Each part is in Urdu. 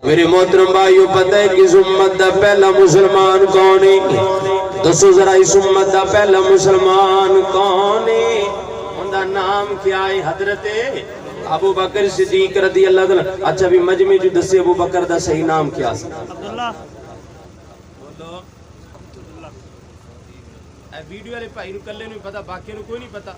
میرے محترم بھائیو پتہ ہے کہ اس امت دا پہلا مسلمان کون ہے؟ دسو ذرا اس امت دا پہلا مسلمان کون ہے؟ ان دا نام کیا ہے؟ حضرت ابو بکر صدیق رضی اللہ عنہ۔ اچھا بھی مجمع جو دسے ابو بکر دا صحیح نام کیا سی؟ عبداللہ۔ اے ویڈیو والے بھائی نو کلے نو پتہ، باقی نو کوئی نہیں پتہ۔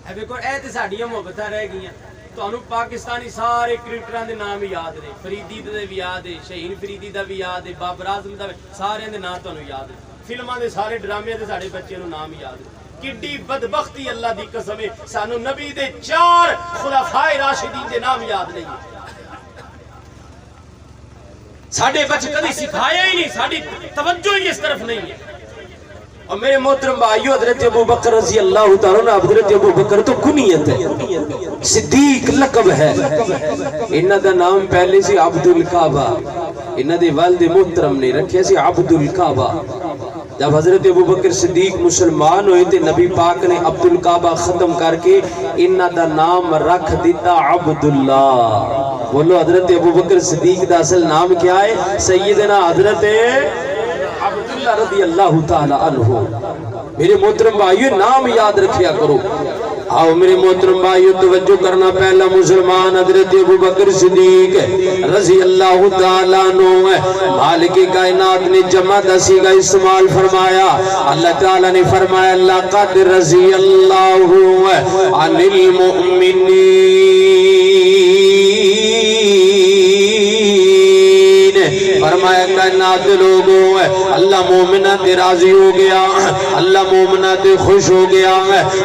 اے دیکھو اے تے ساڈیاں محبتاں رہ گئیاں۔ تانوں پاکستانی سارے کرکٹراں دے نام یاد نے، فریدی دے بھی یاد ہے، شہین فریدی دا بھی یاد ہے، بابر اعظم دا سارے دے نام تانوں یاد ہے۔ فلماں دے سارے ڈرامے دے ساڈے بچے نو نام یاد ہے۔ کڈی بدبختی اللہ دی قسم ہے، سانو نبی دے 4 خلفائے راشدین دے نام یاد نہیں ہے۔ ساڈے بچے کدی سکھایا ہی نہیں، ساڈی توجہ ہی اس طرف نہیں ہے۔ اور میرے محترم بھائیو حضرت ابو بکر رضی اللہ تعالیٰ عنہ، حضرت ابو بکر تو کنیت ہے، صدیق لقب ہے۔ انہاں دا نام پہلے سے عبد الکعبہ، انہاں دے والد محترم نے رکھے سے عبد الکعبہ۔ جب حضرت ابو بکر صدیق مسلمان ہوئے تھے، نبی پاک نے عبد الکعبہ ختم کر کے انہاں دا نام رکھ دیتا عبداللہ۔ بولو حضرت ابو بکر صدیق دا اصل نام کیا ہے؟ سیدنا حضرت عبداللہ رضی اللہ تعالیٰ عنہ۔ میرے محترم بھائیو نام یاد رکھیا کرو۔ آؤ میرے محترم بھائیو توجہ کرنا، پہلا مسلمان حضرت ابو بکر صدیق رضی اللہ تعالیٰ عنہ۔ مالک کائنات نے جمع دسی کا استعمال فرمایا۔ اللہ تعالیٰ نے فرمایا لقد رضی اللہ عن المؤمنین، فرمایا کائنات لوگوں اللہ مومنہ تے راضی ہو گیا، اللہ مومنہ تے خوش ہو گیا۔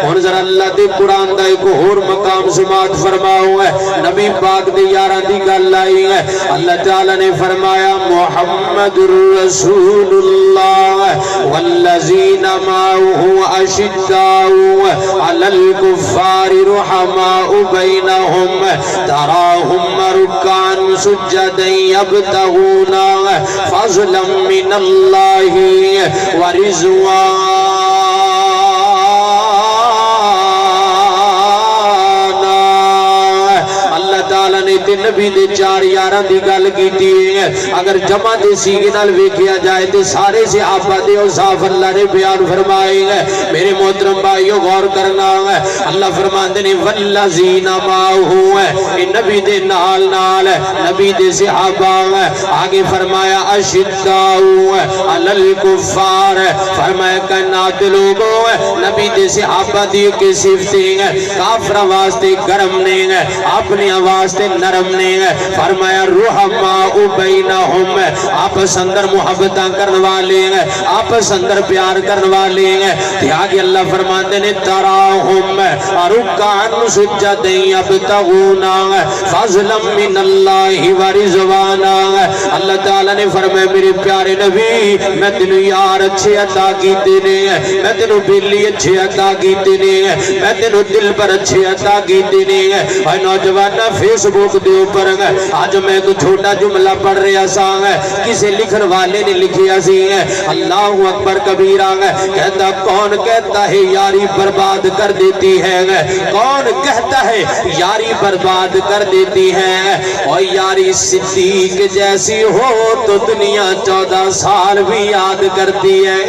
اور ذرا اللہ تے قرآن دا ایک اور مقام سماعت فرماؤ ہے، نبی پاک دے یارہ دی گل آئی ہے۔ اللہ تعالیٰ نے فرمایا محمد رسول اللہ والذین معه اشداء علی الکفار رحماء بینہم تراہم رکعا سجدا یبتغون فضلا من اللہ ورضوانا۔ اللہ تعالیٰ نے تے نبی دے 4 یاراں دی گل کیتی ہے۔ اگر جمع دے سیغے نال ویکھیا جائے تے سارے صحابہ دے اوصاف اللہ نے بیان فرمائے ہیں۔ میرے محترم بھائیو غور کرنا ہے، اللہ فرماندے نے والذین معه ہے، نبی دے نال نال نبی دے صحابہ ہے۔ آگے فرمایا اشداء علی الکفار، فرمایا کائنات لوگوں نبی دے صحابہ دی کی صفتیں ہیں، کافر واسطے گرم نہیں ہے، اپنی واسطے نرم نہیں ہے۔ فرمایا رحماء بینہم، آپس اندر محبتاں کرنے والے ہیں، آپس اندر پیار کرنے والے ہیں۔ تے آگے اللہ فرماتے نے تراہم رکعا سجدا یبتغون فضلا من اللہ ورضوانا۔ اللہ تعالیٰ نے فرمایا میرے پیارے نبی میں تینوں یار اچھے عطا کیتے نے، میں تینوں بیلی اچھے عطا کیتے نے، میں تینوں دل پر اچھے عطا کیتے نے۔ اے نوجوانہ فیس بک دے اوپر آج میں ایک چھوٹا جملہ پڑھ رہا سا، کسی لکھن والے نے لکھیا سی اللہ اکبر کبیرہ، کہتا کون کہتا ہے یاری برباد کر دیتی ہے، کون کہتا ہے یاری برباد کر دیتی ہے، اور یاری صدیق جیسی ہو تو دنیا 14 سال بھی یاد کرتی ہے۔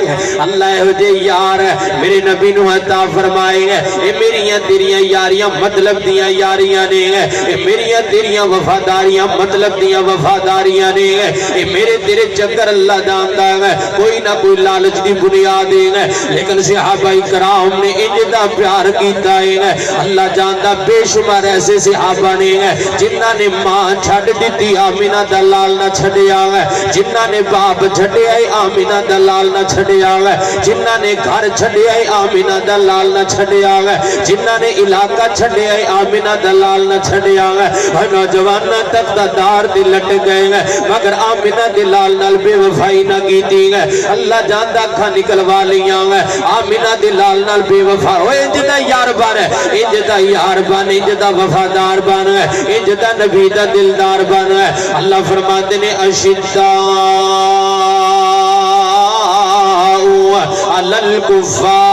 اللہ جے یار میرے نبی نو عطا فرمائے، اے میریاں تیریاں یاریاں مطلب دیاں یاریاں نے، اے میریاں تیریاں وفاداریاں مطلب دیاں وفاداریاں نے، اے میرے تیرے چکر اللہ جانتا ہے، کوئی نہ کوئی لالچ دی بنیاد ہے، لیکن صحابہ کرام نے انجدہ پیار کیتا ہے۔ اللہ جانتا بے شمار ایسے صحابہ نے جنہاں نے ماں چھڑ دیتی آمینہ دلال نہ چھڑیا ہے، جنہاں نے باپ چھڑیا ہے آمینہ دلال نہ چھڑیا ہے، جنہاں نے گھر چھڑیا ہے آمینہ دلال نہ چھڑیا ہے، جنہاں نے علاقہ چھڑیا ہے آمینہ دلال نہ چھڑیا ہے۔ نوجوان تک دار دی لٹ گئے ہیں مگر آمینہ دلال نال بے وفائی نہ کیتی ہے۔ اللہ جانتا کھا نکلوا لیاں ہے، آمینہ دلال نال بے وفا ہوئے انجدہ یار بان ہے، انجدہ یار بان، انجدہ وفادار بان ہے، انجدہ نبی دا دلدار بان ہے۔ اللہ فرماتے نے اشداء علی الکفار